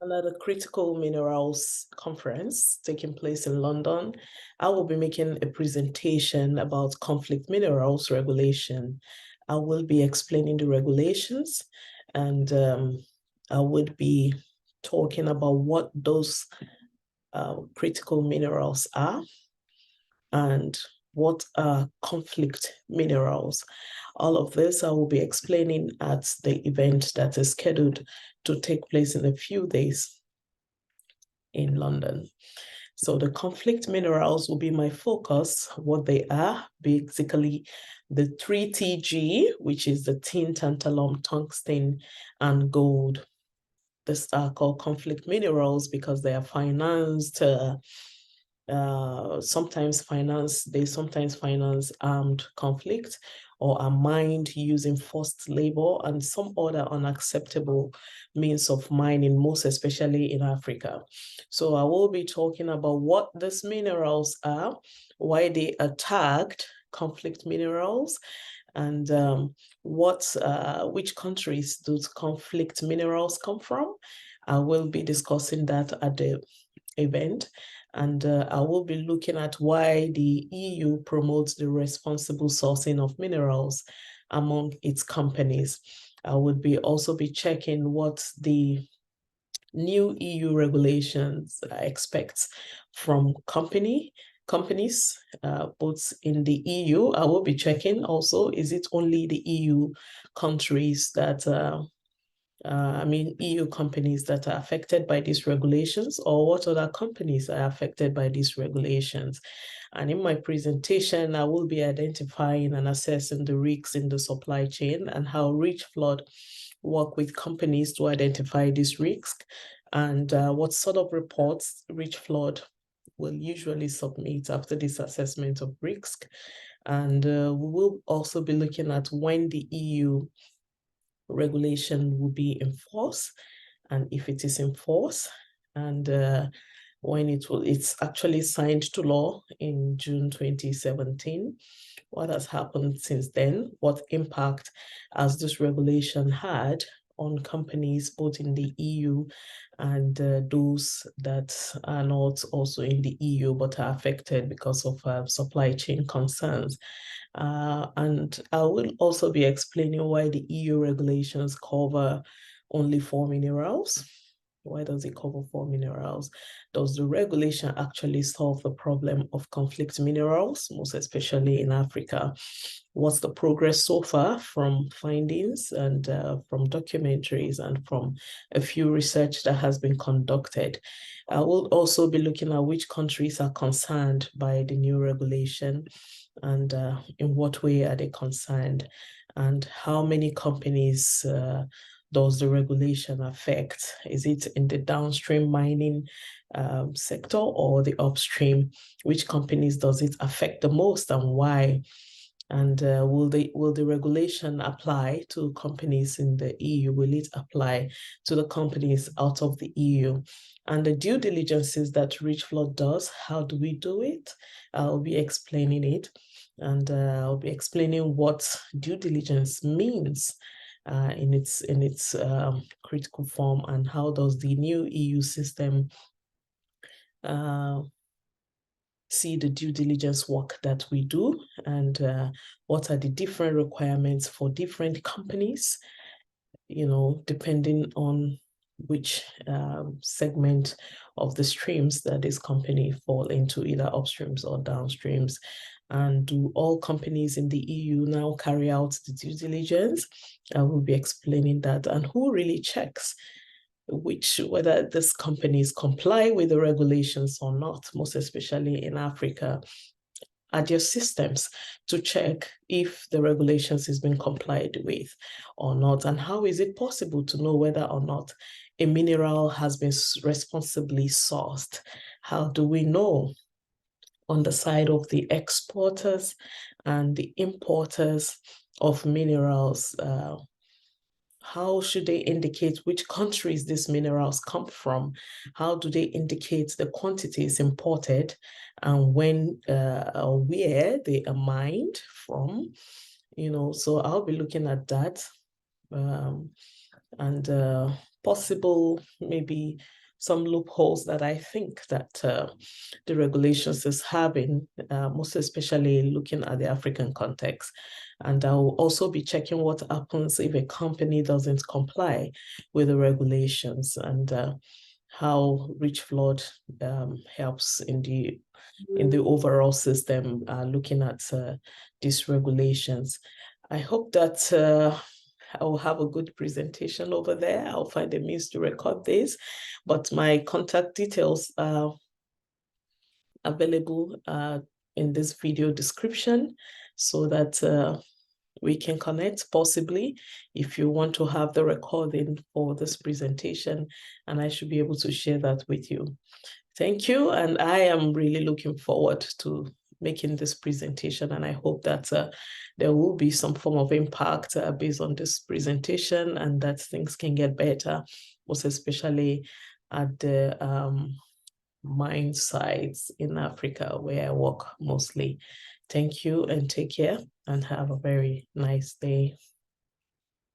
Another critical minerals conference taking place in London. I will be making a presentation about conflict minerals regulation. I will be explaining the regulations, and I would be talking about what those critical minerals are and what are conflict minerals. All of this I will be explaining at the event that is scheduled to take place in a few days in London. So the conflict minerals will be my focus, what they are, basically the 3TG, which is the tin, tantalum, tungsten, and gold. These are called conflict minerals because they are financed, they sometimes finance armed conflict or are mined using forced labor and some other unacceptable means of mining, most especially in Africa. So I will be talking about what these minerals are, why they are tagged conflict minerals, and which countries those conflict minerals come from. I will be discussing that at the event. And I will be looking at why the EU promotes the responsible sourcing of minerals among its companies. I would also be checking what the new EU regulations expects from companies, both in the EU. I will be checking also, is it only the EU countries that EU companies that are affected by these regulations, or what other companies are affected by these regulations? And in my presentation, I will be identifying and assessing the risks in the supply chain and how Richflood work with companies to identify these risks, and what sort of reports Richflood will usually submit after this assessment of risk. And we will also be looking at when the EU regulation will be enforced, and if it is enforced, and when it's actually signed to law in June 2017. What has happened since then? What impact has this regulation had on companies both in the EU and those that are not also in the EU but are affected because of supply chain concerns? And I will also be explaining why the EU regulations cover only 4 minerals. Why does it cover 4 minerals? Does the regulation actually solve the problem of conflict minerals, most especially in Africa? What's the progress so far from findings and from documentaries and from a few research that has been conducted? I will also be looking at which countries are concerned by the new regulation and in what way are they concerned, and how many companies does the regulation affect? Is it in the downstream mining sector or the upstream? Which companies does it affect the most and why? And will the regulation apply to companies in the EU? Will it apply to the companies out of the EU? And the due diligences that Richflood does, how do we do it? I'll be explaining it, and I'll be explaining what due diligence means in its critical form, and how does the new EU system see the due diligence work that we do, and what are the different requirements for different companies, depending on which segment of the streams that this company fall into, either upstreams or downstreams. And do all companies in the EU now carry out the due diligence? I will be explaining that, and who really checks whether these companies comply with the regulations or not, most especially in Africa. Are there systems to check if the regulations has been complied with or not? And how is it possible to know whether or not a mineral has been responsibly sourced? How do we know on the side of the exporters and the importers of minerals? How should they indicate which countries these minerals come from? How do they indicate the quantities imported and when or where they are mined from? So I'll be looking at that, and possible, maybe some loopholes that I think that the regulations is having, most especially looking at the African context. And I'll also be checking what happens if a company doesn't comply with the regulations, and how Richflood helps in the overall system, looking at these regulations. I hope that I'll have a good presentation over there. I'll find a means to record this, but my contact details are available in this video description, so that we can connect possibly if you want to have the recording for this presentation, and I should be able to share that with you. Thank you, and I am really looking forward to making this presentation, and I hope that there will be some form of impact based on this presentation, and that things can get better, most especially at the mine sites in Africa where I work mostly. Thank you, and take care, and have a very nice day.